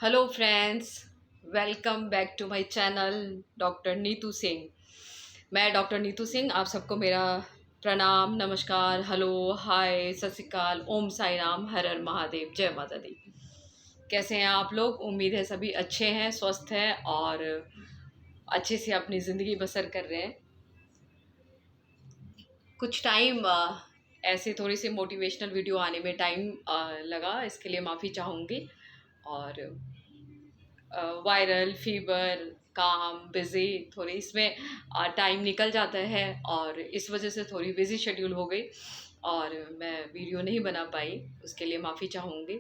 Hello friends, welcome back to my channel doctor Neetu Singh. मैं doctor Neetu Singh, आप सबको मेरा प्रणाम, नमस्कार, हेलो, हाय, सत श्री अकाल, ओम साई राम, हर हर महादेव, जय माता दी। कैसे हैं आप लोग? उम्मीद है सभी अच्छे हैं, स्वस्थ हैं और अच्छे से अपनी ज़िंदगी बसर कर रहे हैं। कुछ टाइम ऐसे थोड़ी सी मोटिवेशनल वीडियो आने में टाइम लगा, इसके लिए माफ़ी चाहूँगी। और वायरल फीवर, काम, बिज़ी, थोड़ी इसमें टाइम निकल जाता है और इस वजह से थोड़ी बिज़ी शेड्यूल हो गई और मैं वीडियो नहीं बना पाई, उसके लिए माफ़ी चाहूँगी।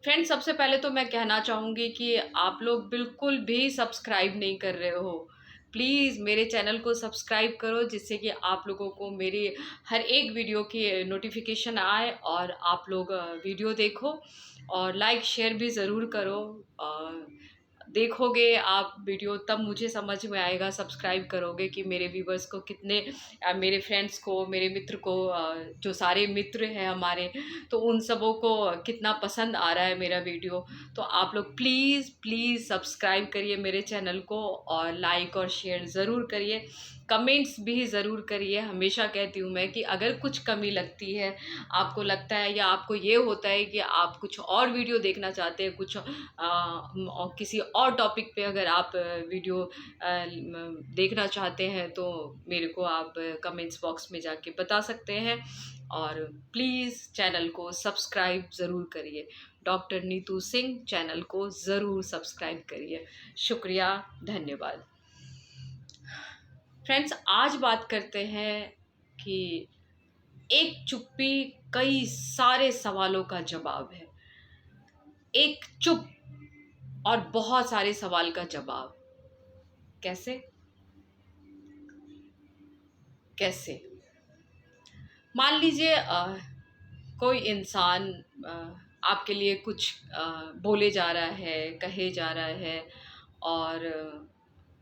फ्रेंड्स, सबसे पहले तो मैं कहना चाहूँगी कि आप लोग बिल्कुल भी सब्सक्राइब नहीं कर रहे हो। प्लीज़ मेरे चैनल को सब्सक्राइब करो, जिससे कि आप लोगों को मेरी हर एक वीडियो की नोटिफिकेशन आए और आप लोग वीडियो देखो और लाइक शेयर भी ज़रूर करो। देखोगे आप वीडियो तब मुझे समझ में आएगा, सब्सक्राइब करोगे कि मेरे व्यूवर्स को कितने मेरे फ्रेंड्स को, मेरे मित्र को, जो सारे मित्र हैं हमारे, तो उन सबों को कितना पसंद आ रहा है मेरा वीडियो। तो आप लोग प्लीज़ प्लीज़ सब्सक्राइब करिए मेरे चैनल को और लाइक और शेयर ज़रूर करिए, कमेंट्स भी ज़रूर करिए। हमेशा कहती हूँ मैं कि अगर कुछ कमी लगती है, आपको लगता है या आपको ये होता है कि आप कुछ और वीडियो देखना चाहते हैं, कुछ और किसी और टॉपिक पे अगर आप वीडियो देखना चाहते हैं, तो मेरे को आप कमेंट्स बॉक्स में जाके बता सकते हैं। और प्लीज़ चैनल को सब्सक्राइब ज़रूर करिए। डॉक्टर नीतू सिंह चैनल को ज़रूर सब्सक्राइब करिए। शुक्रिया, धन्यवाद। फ्रेंड्स, आज बात करते हैं कि एक चुप्पी कई सारे सवालों का जवाब है। एक चुप और बहुत सारे सवाल का जवाब। कैसे? कैसे? मान लीजिए कोई इंसान अ, आपके लिए कुछ बोले जा रहा है, कहे जा रहा है और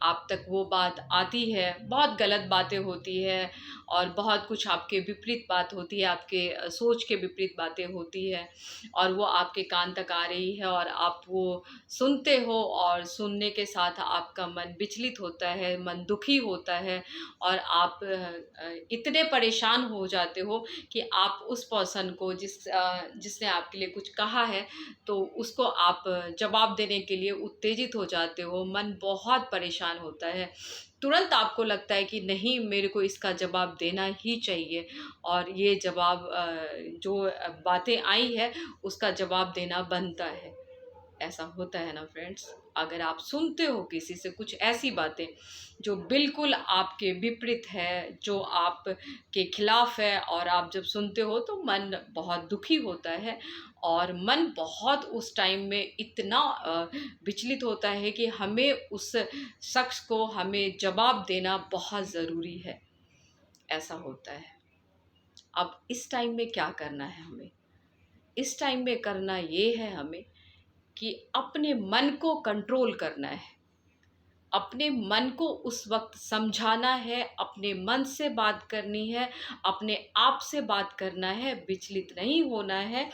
आप तक वो बात आती है, बहुत गलत बातें होती है और बहुत कुछ आपके विपरीत बात होती है, आपके सोच के विपरीत बातें होती है और वो आपके कान तक आ रही है और आप वो सुनते हो और सुनने के साथ आपका मन विचलित होता है, मन दुखी होता है और आप इतने परेशान हो जाते हो कि आप उस पर्सन को जिसने आपके लिए कुछ कहा है, तो उसको आप जवाब देने के लिए उत्तेजित हो जाते हो, मन बहुत परेशान होता है। तुरंत आपको लगता है कि नहीं, मेरे को इसका जवाब देना ही चाहिए और ये जवाब जो बातें आई है उसका जवाब देना बनता है। ऐसा होता है ना फ्रेंड्स? अगर आप सुनते हो किसी से कुछ ऐसी बातें जो बिल्कुल आपके विपरीत है, जो आपके खिलाफ है, और आप जब सुनते हो तो मन बहुत दुखी होता है और मन बहुत उस टाइम में इतना विचलित होता है कि हमें उस शख्स को हमें जवाब देना बहुत ज़रूरी है। ऐसा होता है। अब इस टाइम में क्या करना है हमें? इस टाइम में करना ये है हमें कि अपने मन को कंट्रोल करना है। अपने मन को उस वक़्त समझाना है, अपने मन से बात करनी है, अपने आप से बात करना है, विचलित नहीं होना है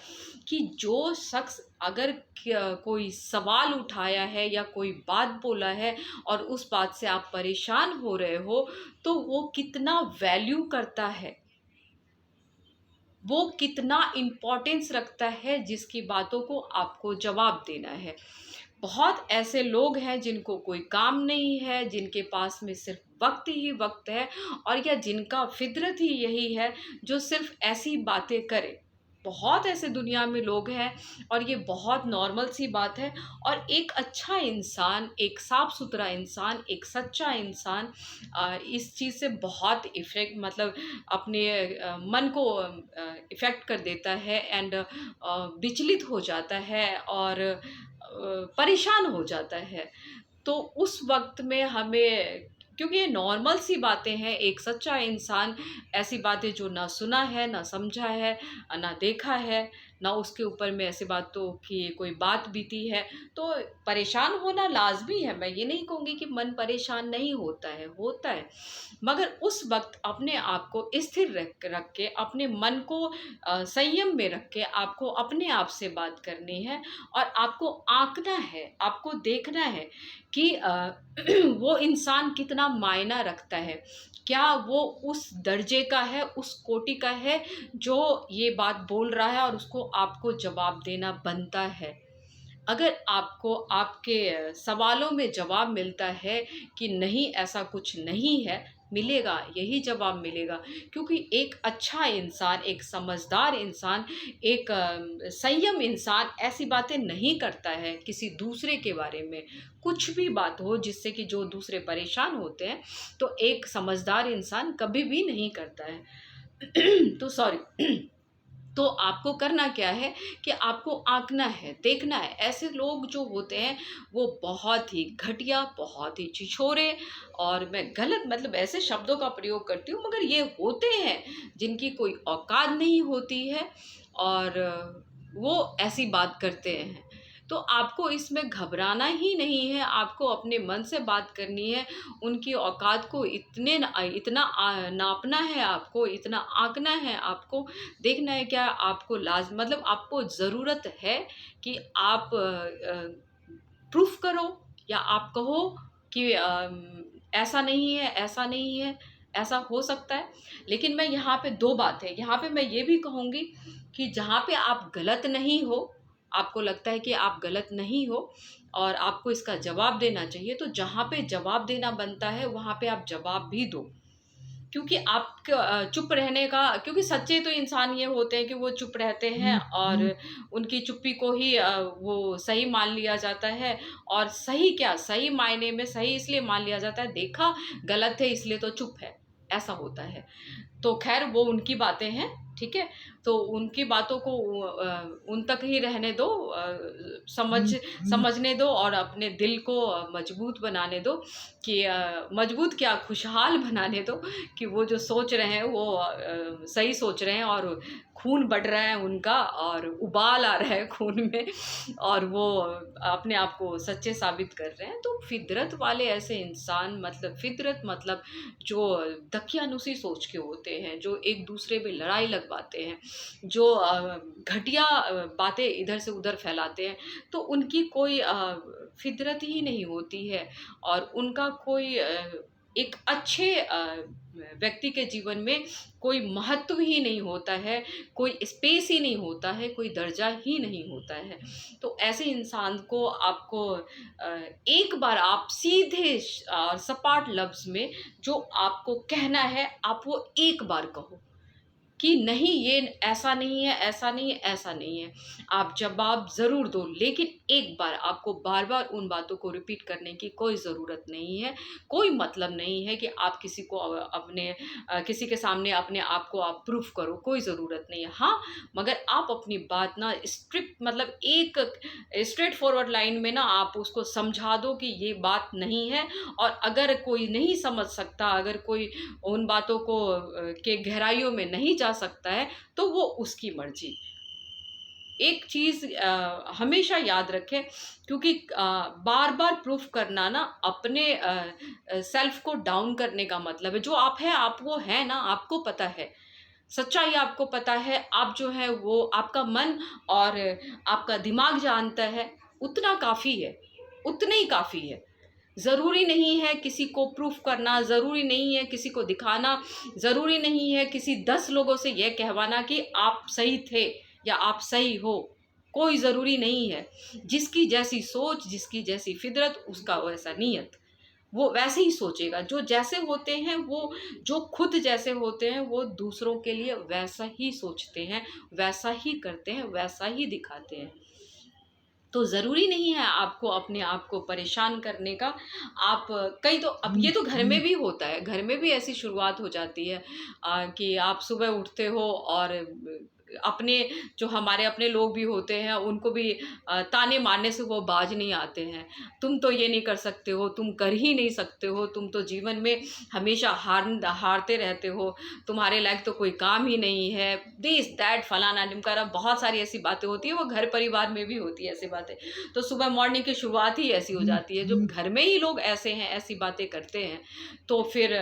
कि जो शख़्स अगर कोई सवाल उठाया है या कोई बात बोला है और उस बात से आप परेशान हो रहे हो, तो वो कितना वैल्यू करता है, वो कितना इम्पोर्टेंस रखता है, जिसकी बातों को आपको जवाब देना है। बहुत ऐसे लोग हैं जिनको कोई काम नहीं है, जिनके पास में सिर्फ वक्त ही वक्त है और या जिनका फितरत ही यही है जो सिर्फ ऐसी बातें करे। बहुत ऐसे दुनिया में लोग हैं और ये बहुत नॉर्मल सी बात है। और एक अच्छा इंसान, एक साफ सुथरा इंसान, एक सच्चा इंसान इस चीज़ से बहुत इफ़ेक्ट, मतलब अपने मन को इफ़ेक्ट कर देता है एंड विचलित हो जाता है और परेशान हो जाता है। तो उस वक़्त में हमें, क्योंकि ये नॉर्मल सी बातें हैं, एक सच्चा इंसान ऐसी बातें जो ना सुना है, ना समझा है, ना देखा है, ना उसके ऊपर में ऐसे बातों की कोई बात बीती है। तो परेशान होना लाज़मी है, मैं ये नहीं कहूँगी कि मन परेशान नहीं होता है, होता है। मगर उस वक़्त अपने आप को स्थिर रख रख के, अपने मन को संयम में रख के आपको अपने आप से बात करनी है और आपको आँकना है, आपको देखना है कि वो इंसान कितना मायना रखता है। क्या वो उस दर्जे का है, उस कोटि का है जो ये बात बोल रहा है और उसको आपको जवाब देना बनता है। अगर आपको आपके सवालों में जवाब मिलता है कि नहीं ऐसा कुछ नहीं है, मिलेगा, यही जवाब मिलेगा। क्योंकि एक अच्छा इंसान, एक समझदार इंसान, एक संयम इंसान ऐसी बातें नहीं करता है किसी दूसरे के बारे में। कुछ भी बात हो जिससे कि जो दूसरे परेशान होते हैं, तो एक समझदार इंसान कभी भी नहीं करता है। तो सॉरी। तो आपको करना क्या है कि आपको आँकना है, देखना है। ऐसे लोग जो होते हैं वो बहुत ही घटिया, बहुत ही छिछोरे, और मैं गलत मतलब ऐसे शब्दों का प्रयोग करती हूँ, मगर ये होते हैं जिनकी कोई औकात नहीं होती है और वो ऐसी बात करते हैं। तो आपको इसमें घबराना ही नहीं है, आपको अपने मन से बात करनी है। उनकी औकात को इतना नापना है आपको, इतना आँकना है आपको। देखना है क्या आपको मतलब आपको ज़रूरत है कि आप प्रूफ करो या आप कहो कि ऐसा नहीं है, ऐसा नहीं है, ऐसा हो सकता है। लेकिन मैं यहाँ पे 2 बातें, यहाँ पे मैं ये भी कहूँगी कि जहाँ पे आप गलत नहीं हो, आपको लगता है कि आप गलत नहीं हो और आपको इसका जवाब देना चाहिए, तो जहाँ पे जवाब देना बनता है, वहाँ पे आप जवाब भी दो। क्योंकि आप चुप रहने का, क्योंकि सच्चे तो इंसान ये होते हैं कि वो चुप रहते हैं और उनकी चुप्पी को ही वो सही मान लिया जाता है। और सही क्या, सही मायने में सही इसलिए मान लिया जाता है, देखा गलत है इसलिए तो चुप है, ऐसा होता है। तो खैर वो उनकी बातें हैं, ठीक है? तो उनकी बातों को उन तक ही रहने दो, समझने दो और अपने दिल को मजबूत बनाने दो कि मजबूत क्या, खुशहाल बनाने दो कि वो जो सोच रहे हैं वो सही सोच रहे हैं और खून बढ़ रहा है उनका और उबाल आ रहा है खून में और वो अपने आप को सच्चे साबित कर रहे हैं। तो फितरत वाले ऐसे इंसान, मतलब फितरत मतलब जो दकियानुसी सोच के होते हैं, जो एक दूसरे में लड़ाई लगवाते हैं, जो घटिया बातें इधर से उधर फैलाते हैं, तो उनकी कोई फितरत ही नहीं होती है और उनका कोई एक अच्छे व्यक्ति के जीवन में कोई महत्व ही नहीं होता है, कोई स्पेस ही नहीं होता है, कोई दर्जा ही नहीं होता है। तो ऐसे इंसान को आपको एक बार आप सीधे सपाट लफ्ज़ में जो आपको कहना है, आप वो एक बार कहो कि नहीं ये ऐसा नहीं है, ऐसा नहीं है, ऐसा नहीं है। आप जवाब ज़रूर दो, लेकिन एक बार, आपको बार-बार उन बातों को रिपीट करने की कोई ज़रूरत नहीं है। कोई मतलब नहीं है कि आप किसी को किसी के सामने अपने आप को आप प्रूफ़ करो, कोई ज़रूरत नहीं है। हाँ, मगर आप अपनी बात ना स्ट्रिक्ट, मतलब एक स्ट्रेट फॉरवर्ड लाइन में ना आप उसको समझा दो कि ये बात नहीं है। और अगर कोई नहीं समझ सकता, अगर कोई उन बातों को के गहराइयों में नहीं जा सकता है, तो वो उसकी मर्ज़ी। एक चीज़ हमेशा याद रखें, क्योंकि बार-बार प्रूफ करना ना अपने सेल्फ को डाउन करने का मतलब है। जो आप हैं, आप वो हैं ना, आपको पता है। सच्चाई आपको पता है, आप जो है वो आपका मन और आपका दिमाग जानता है, उतना काफ़ी है, उतना ही काफ़ी है। ज़रूरी नहीं है किसी को प्रूफ़ करना, ज़रूरी नहीं है किसी को दिखाना, ज़रूरी नहीं है किसी 10 लोगों से ये कहवाना कि आप सही थे या आप सही हो, कोई ज़रूरी नहीं है। जिसकी जैसी सोच, जिसकी जैसी फ़ितरत, उसका वैसा नियत। वो वैसे ही सोचेगा। जो जैसे होते हैं वो, जो खुद जैसे होते हैं वो दूसरों के लिए वैसा ही सोचते हैं, वैसा ही करते हैं, वैसा ही दिखाते हैं। तो ज़रूरी नहीं है आपको अपने आप को परेशान करने का। आप कई तो अब ये तो घर में भी होता है, घर में भी ऐसी शुरुआत हो जाती है कि आप सुबह उठते हो और अपने जो हमारे अपने लोग भी होते हैं उनको भी ताने मारने से वो बाज नहीं आते हैं। तुम तो ये नहीं कर सकते हो, तुम कर ही नहीं सकते हो, तुम तो जीवन में हमेशा हारते रहते हो, तुम्हारे लायक तो कोई काम ही नहीं है, दिस दैट फलाना ढिमकाना, बहुत सारी ऐसी बातें होती है। वो घर परिवार में भी होती है ऐसी बातें। तो सुबह मॉर्निंग की शुरुआत ही ऐसी हो जाती है, जब घर में ही लोग ऐसे हैं, ऐसी बातें करते हैं, तो फिर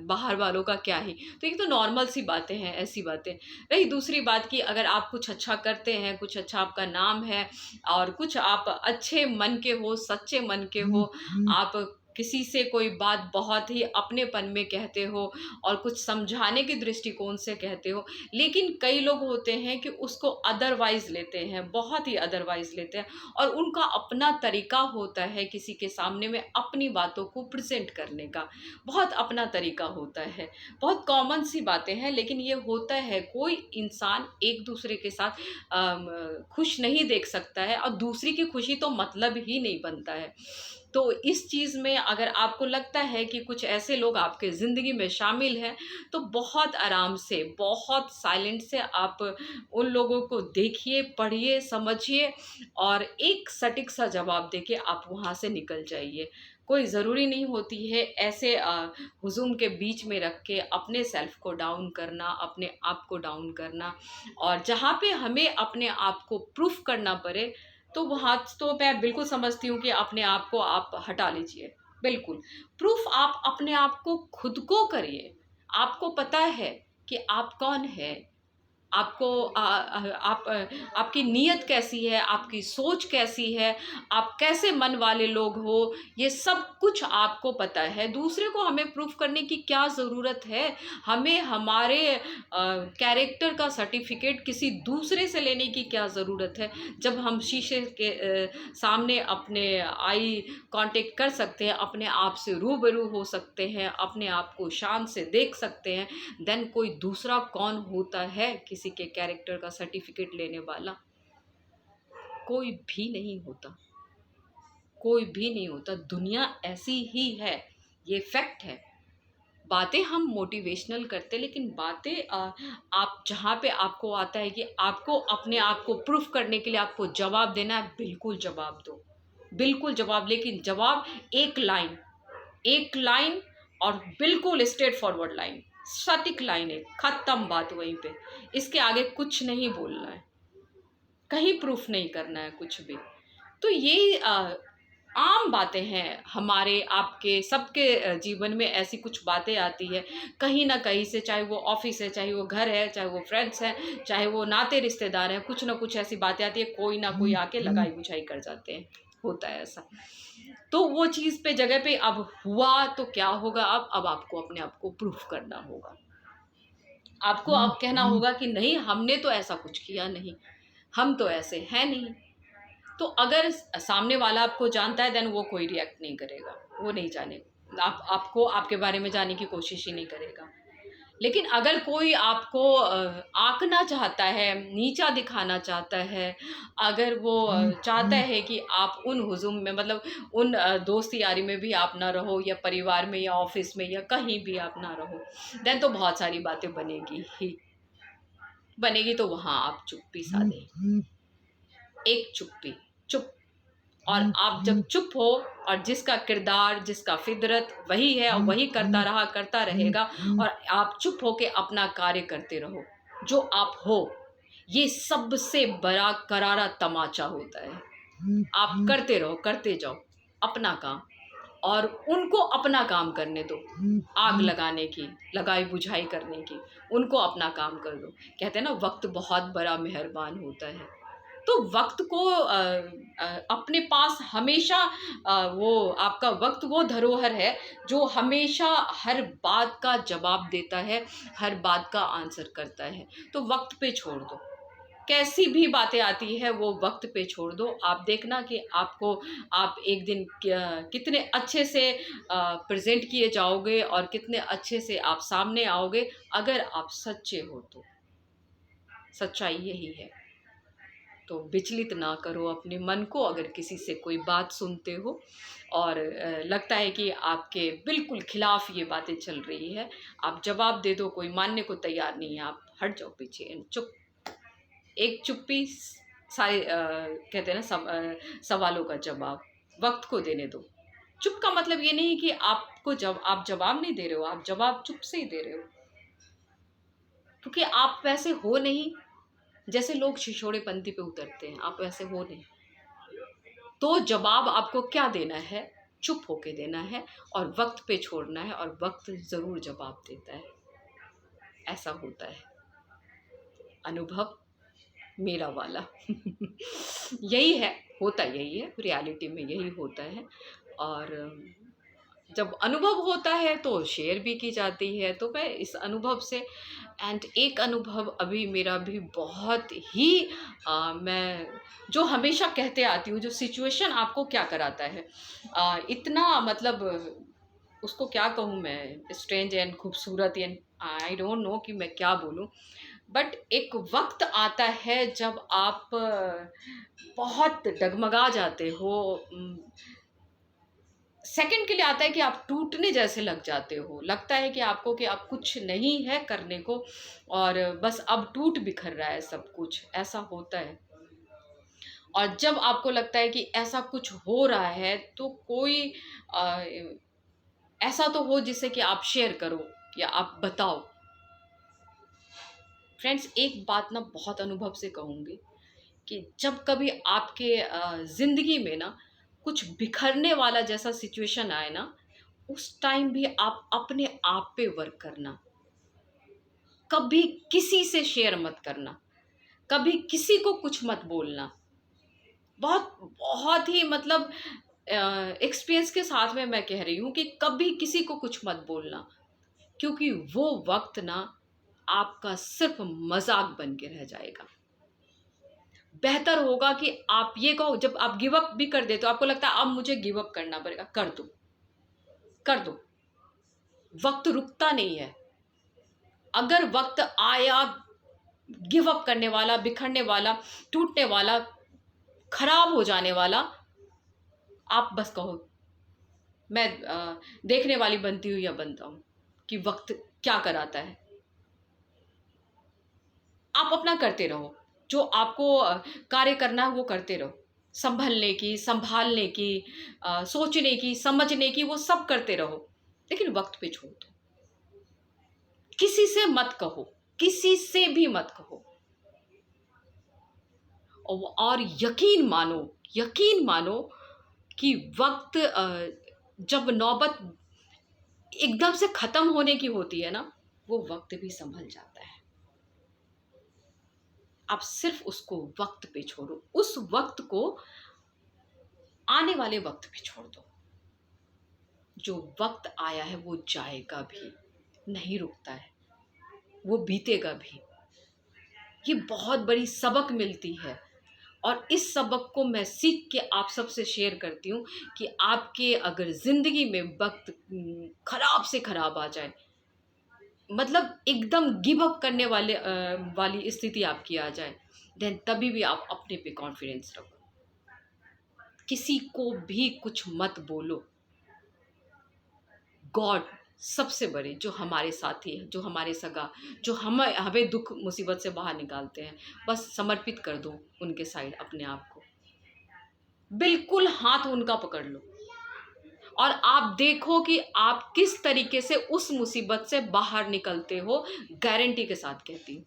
बाहर वालों का क्या ही। तो ये तो नॉर्मल सी बातें हैं, ऐसी बातें। रही दूसरी बात की, अगर आप कुछ अच्छा करते हैं, कुछ अच्छा आपका नाम है और कुछ आप अच्छे मन के हो, सच्चे मन के हो, आप किसी से कोई बात बहुत ही अपनेपन में कहते हो और कुछ समझाने के दृष्टिकोण से कहते हो, लेकिन कई लोग होते हैं कि उसको अदरवाइज लेते हैं, बहुत ही अदरवाइज लेते हैं, और उनका अपना तरीका होता है किसी के सामने में अपनी बातों को प्रेजेंट करने का, बहुत अपना तरीका होता है। बहुत कॉमन सी बातें हैं, लेकिन ये होता है, कोई इंसान एक दूसरे के साथ खुश नहीं देख सकता है और दूसरी की खुशी तो मतलब ही नहीं बनता है। तो इस चीज़ में अगर आपको लगता है कि कुछ ऐसे लोग आपके ज़िंदगी में शामिल हैं, तो बहुत आराम से, बहुत साइलेंट से आप उन लोगों को देखिए, पढ़िए, समझिए और एक सटीक सा जवाब देके आप वहाँ से निकल जाइए। कोई ज़रूरी नहीं होती है ऐसे हुज़ूम के बीच में रख के अपने सेल्फ को डाउन करना, अपने आप को डाउन करना, और जहाँ पे हमें अपने आप को प्रूफ करना पड़े, तो वहाँ तो मैं बिल्कुल समझती हूँ कि अपने आप को आप हटा लीजिए। बिल्कुल, प्रूफ आप अपने आप को खुद को करिए। आपको पता है कि आप कौन हैं, आपको आपकी नीयत कैसी है, आपकी सोच कैसी है, आप कैसे मन वाले लोग हो, ये सब कुछ आपको पता है। दूसरे को हमें प्रूफ करने की क्या ज़रूरत है? हमें हमारे कैरेक्टर का सर्टिफिकेट किसी दूसरे से लेने की क्या ज़रूरत है? जब हम शीशे के सामने अपने आई कांटेक्ट कर सकते हैं, अपने आप से रूबरू हो सकते हैं, अपने आप को शान से देख सकते हैं, देन कोई दूसरा कौन होता है किसी के कैरेक्टर का सर्टिफिकेट लेने वाला? कोई भी नहीं होता, कोई भी नहीं होता। दुनिया ऐसी ही है, ये फैक्ट है। बातें हम मोटिवेशनल करते, लेकिन बातें आप जहाँ पे आपको आता है कि आपको अपने आप को प्रूफ करने के लिए आपको जवाब देना है, बिल्कुल जवाब दो, बिल्कुल जवाब। लेकिन जवाब एक लाइन, एक लाइन, और बिल्कुल स्ट्रेट फॉरवर्ड लाइन, सटीक लाइन है, खत्म बात वहीं पे। इसके आगे कुछ नहीं बोलना है, कहीं प्रूफ नहीं करना है कुछ भी। तो ये आम बातें हैं, हमारे आपके सबके जीवन में ऐसी कुछ बातें आती है कहीं ना कहीं से, चाहे वो ऑफिस है, चाहे वो घर है, चाहे वो फ्रेंड्स हैं, चाहे वो नाते रिश्तेदार हैं, कुछ ना कुछ ऐसी बातें आती है, कोई ना कोई आके लगाई बुझाई कर जाते हैं, होता है ऐसा। तो वो चीज़ पे जगह पे अब हुआ तो क्या होगा, अब आपको अपने आप को प्रूफ करना होगा। आपको अब कहना होगा कि नहीं, हमने तो ऐसा कुछ किया नहीं, हम तो ऐसे हैं नहीं। तो अगर सामने वाला आपको जानता है, देन वो कोई रिएक्ट नहीं करेगा, वो नहीं जाने, आपको आपके बारे में जानने की कोशिश ही नहीं करेगा। लेकिन अगर कोई आपको आंकना चाहता है, नीचा दिखाना चाहता है, अगर वो चाहता है कि आप उन हुजूम में, मतलब उन दोस्ती यारी में भी आप ना रहो, या परिवार में या ऑफिस में या कहीं भी आप ना रहो, देन तो बहुत सारी बातें बनेगी ही बनेगी। तो वहाँ आप चुप्पी साधे, एक चुप्पी, चुप। और आप जब चुप हो, और जिसका किरदार, जिसका फितरत वही है और वही करता रहेगा, और आप चुप हो के अपना कार्य करते रहो जो आप हो, ये सबसे बड़ा करारा तमाचा होता है। आप करते रहो, करते जाओ अपना काम, और उनको अपना काम करने दो। आग लगाने की, लगाई बुझाई करने की, उनको अपना काम कर दो। कहते हैं ना, वक्त बहुत बड़ा मेहरबान होता है। तो वक्त को अपने पास हमेशा, वो आपका वक्त वो धरोहर है जो हमेशा हर बात का जवाब देता है, हर बात का आंसर करता है। तो वक्त पे छोड़ दो, कैसी भी बातें आती है वो वक्त पे छोड़ दो। आप देखना कि आपको, आप एक दिन कितने अच्छे से प्रेजेंट किए जाओगे और कितने अच्छे से आप सामने आओगे, अगर आप सच्चे हो तो। सच्चाई यही है। तो विचलित ना करो अपने मन को। अगर किसी से कोई बात सुनते हो और लगता है कि आपके बिल्कुल खिलाफ ये बातें चल रही है, आप जवाब दे दो, कोई मानने को तैयार नहीं है, आप हट जाओ पीछे, चुप। एक चुप्पी सारे कहते हैं ना सवालों का जवाब। वक्त को देने दो। चुप का मतलब ये नहीं कि आपको जब आप जवाब नहीं दे रहे हो, आप जवाब चुप से ही दे रहे हो, क्योंकि आप वैसे हो नहीं जैसे लोग छिछोड़े पंथी पे उतरते हैं, आप वैसे हो नहीं। तो जवाब आपको क्या देना है? चुप होके देना है और वक्त पे छोड़ना है, और वक्त जरूर जवाब देता है। ऐसा होता है अनुभव मेरा वाला। यही है, होता यही है, रियलिटी में यही होता है। और जब अनुभव होता है तो शेयर भी की जाती है, तो मैं इस अनुभव से, एंड एक अनुभव अभी मेरा भी बहुत ही मैं जो हमेशा कहते आती हूँ, जो सिचुएशन आपको क्या कराता है, इतना मतलब उसको क्या कहूँ मैं, स्ट्रेंज एंड खूबसूरत एंड आई डोंट नो कि मैं क्या बोलूँ। बट एक वक्त आता है जब आप बहुत डगमगा जाते हो, सेकंड के लिए आता है कि आप टूटने जैसे लग जाते हो, लगता है कि आपको कि अब कुछ नहीं है करने को, और बस अब टूट बिखर रहा है सब कुछ, ऐसा होता है। और जब आपको लगता है कि ऐसा कुछ हो रहा है तो कोई अ, ऐसा तो हो जिससे कि आप शेयर करो या आप बताओ। फ्रेंड्स, एक बात ना बहुत अनुभव से कहूँगी कि जब कभी आपके ज़िंदगी में ना कुछ बिखरने वाला जैसा सिचुएशन आए ना, उस टाइम भी आप अपने आप पे वर्क करना। कभी किसी से शेयर मत करना, कभी किसी को कुछ मत बोलना। बहुत बहुत ही मतलब एक्सपीरियंस के साथ में मैं कह रही हूँ कि कभी किसी को कुछ मत बोलना, क्योंकि वो वक्त ना आपका सिर्फ मजाक बन के रह जाएगा। बेहतर होगा कि आप ये कहो, जब आप गिव अप भी कर देते हो, आपको लगता है अब मुझे गिव अप करना पड़ेगा, कर दो, कर दो। वक्त रुकता नहीं है। अगर वक्त आया गिव अप करने वाला, बिखरने वाला, टूटने वाला, खराब हो जाने वाला, आप बस कहो मैं देखने वाली बनती हूँ या बनता हूँ कि वक्त क्या कराता है। आप अपना करते रहो, जो आपको कार्य करना है वो करते रहो। संभलने की, संभालने की, सोचने की, समझने की, वो सब करते रहो, लेकिन वक्त पे छोड़ दो। किसी से मत कहो, किसी से भी मत कहो। और यकीन मानो कि वक्त जब नौबत एकदम से खत्म होने की होती है ना, वो वक्त भी संभल जाता है। आप सिर्फ उसको वक्त पे छोड़ो, उस वक्त को आने वाले वक्त पे छोड़ दो। जो वक्त आया है वो जाएगा भी, नहीं रुकता है, वो बीतेगा भी। ये बहुत बड़ी सबक मिलती है, और इस सबक को मैं सीख के आप सबसे शेयर करती हूँ कि आपके अगर ज़िंदगी में वक्त खराब से खराब आ जाए, मतलब एकदम गिव अप करने वाली स्थिति आपकी आ जाए, देन तभी भी आप अपने पे कॉन्फिडेंस रखो। किसी को भी कुछ मत बोलो। गॉड सबसे बड़े, जो हमारे साथी हैं, जो हमारे सगा, जो हमें हमें दुख मुसीबत से बाहर निकालते हैं, बस समर्पित कर दो उनके साइड अपने आप को। बिल्कुल हाथ उनका पकड़ लो, और आप देखो कि आप किस तरीके से उस मुसीबत से बाहर निकलते हो। गारंटी के साथ कहती हूँ,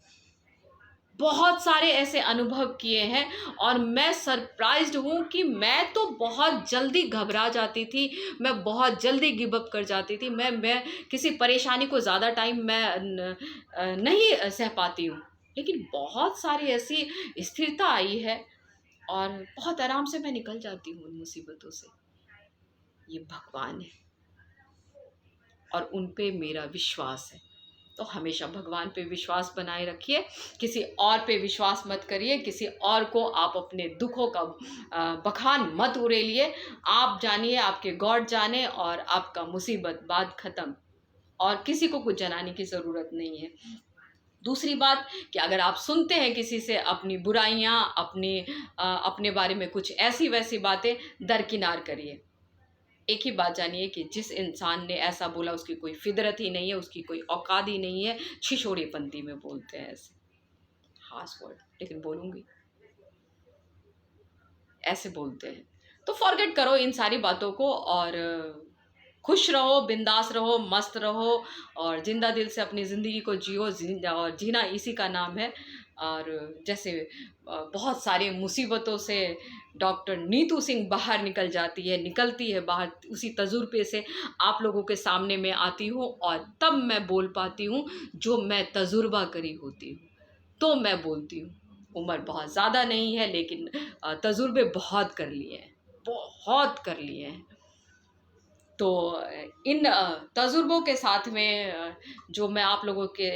बहुत सारे ऐसे अनुभव किए हैं, और मैं सरप्राइज्ड हूँ कि मैं तो बहुत जल्दी घबरा जाती थी, मैं बहुत जल्दी गिव अप कर जाती थी, मैं किसी परेशानी को ज़्यादा टाइम नहीं सह पाती हूँ। लेकिन बहुत सारी ऐसी स्थिरता आई है, और बहुत आराम से मैं निकल जाती हूँ उन मुसीबतों से। ये भगवान है, और उन पे मेरा विश्वास है। तो हमेशा भगवान पे विश्वास बनाए रखिए, किसी और पे विश्वास मत करिए, किसी और को आप अपने दुखों का बखान मत उड़ेलिए। आप जानिए, आपके गॉड जाने, और आपका मुसीबत बाद ख़त्म, और किसी को कुछ जनाने की ज़रूरत नहीं है। दूसरी बात कि अगर आप सुनते हैं किसी से अपनी बुराइयां, अपने बारे में कुछ ऐसी वैसी बातें, दरकिनार करिए। एक ही बात जानिए कि जिस इंसान ने ऐसा बोला उसकी कोई फितरत ही नहीं है, उसकी कोई औकात ही नहीं है, छिछोरेपंती में बोलते हैं ऐसे। खास वर्ड, लेकिन बोलूँगी। ऐसे बोलते हैं। तो फॉरगेट करो इन सारी बातों को और खुश रहो, बिंदास रहो, मस्त रहो और जिंदा दिल से अपनी ज़िंदगी को जियो। और जीना इसी का नाम है। और जैसे बहुत सारी मुसीबतों से डॉक्टर नीतू सिंह बाहर निकलती है बाहर, उसी तजुर्बे से आप लोगों के सामने मैं आती हूँ और तब मैं बोल पाती हूँ जो मैं तजुर्बा करी होती हूँ, तो मैं बोलती हूँ। उम्र बहुत ज़्यादा नहीं है, लेकिन तजुर्बे बहुत कर लिए हैं, बहुत कर लिए हैं। तो इन तजुर्बों के साथ में जो मैं आप लोगों के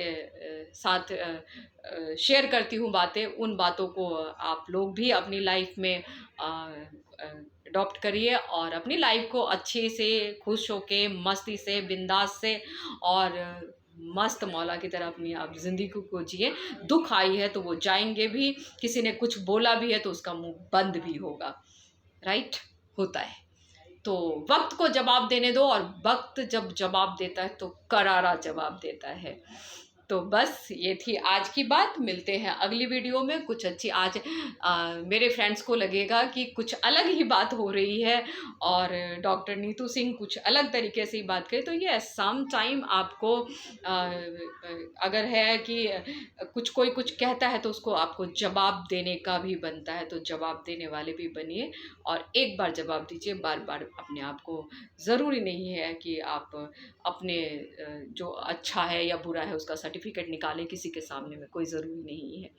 साथ शेयर करती हूँ बातें, उन बातों को आप लोग भी अपनी लाइफ में अडॉप्ट करिए और अपनी लाइफ को अच्छे से, खुश होके, मस्ती से, बिंदास से और मस्त मौला की तरह अपनी आप ज़िंदगी को जिए। दुख आई है तो वो जाएंगे भी, किसी ने कुछ बोला भी है तो उसका मुंह बंद भी होगा। राइट, होता है। तो वक्त को जवाब देने दो, और वक्त जब जवाब देता है तो करारा जवाब देता है। तो बस ये थी आज की बात। मिलते हैं अगली वीडियो में कुछ अच्छी। आज मेरे फ्रेंड्स को लगेगा कि कुछ अलग ही बात हो रही है और डॉक्टर नीतू सिंह कुछ अलग तरीके से ही बात करें, तो ये सम टाइम आपको अगर है कि कोई कुछ कहता है तो उसको आपको जवाब देने का भी बनता है, तो जवाब देने वाले भी बनिए और एक बार जवाब दीजिए, बार बार अपने आप को। ज़रूरी नहीं है कि आप अपने जो अच्छा है या बुरा है उसका सर्टिफिकेट निकालें किसी के सामने में, कोई ज़रूरी नहीं है।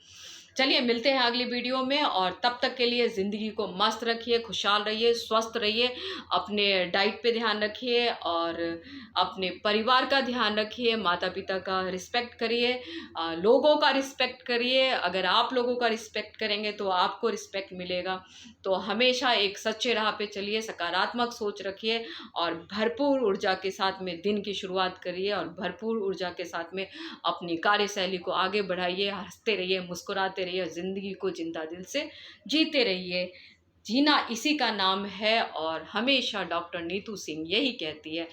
चलिए मिलते हैं अगली वीडियो में, और तब तक के लिए ज़िंदगी को मस्त रखिए, खुशहाल रहिए, स्वस्थ रहिए, अपने डाइट पे ध्यान रखिए और अपने परिवार का ध्यान रखिए, माता पिता का रिस्पेक्ट करिए, लोगों का रिस्पेक्ट करिए। अगर आप लोगों का रिस्पेक्ट करेंगे तो आपको रिस्पेक्ट मिलेगा। तो हमेशा एक सच्चे राह पे चलिए, सकारात्मक सोच रखिए और भरपूर ऊर्जा के साथ में दिन की शुरुआत करिए और भरपूर ऊर्जा के साथ में अपनी कार्यशैली को आगे बढ़ाइए। हंसते रहिए, मुस्कुराते रहिए, ज़िंदगी को जिंदा दिल से जीते रहिए। जीना इसी का नाम है और हमेशा डॉक्टर नीतू सिंह यही कहती है।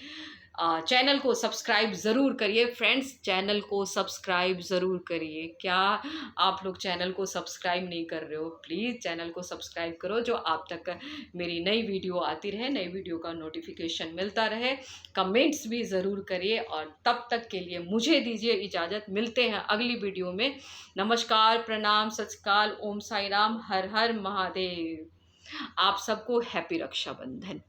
चैनल को सब्सक्राइब ज़रूर करिए फ्रेंड्स, चैनल को सब्सक्राइब ज़रूर करिए। क्या आप लोग चैनल को सब्सक्राइब नहीं कर रहे हो? प्लीज़ चैनल को सब्सक्राइब करो, जो आप तक मेरी नई वीडियो आती रहे, नई वीडियो का नोटिफिकेशन मिलता रहे। कमेंट्स भी ज़रूर करिए और तब तक के लिए मुझे दीजिए इजाज़त। मिलते हैं अगली वीडियो में। नमस्कार, प्रणाम, सत श्री अकाल, ओम साई राम, हर हर महादेव। आप सबको हैप्पी रक्षाबंधन।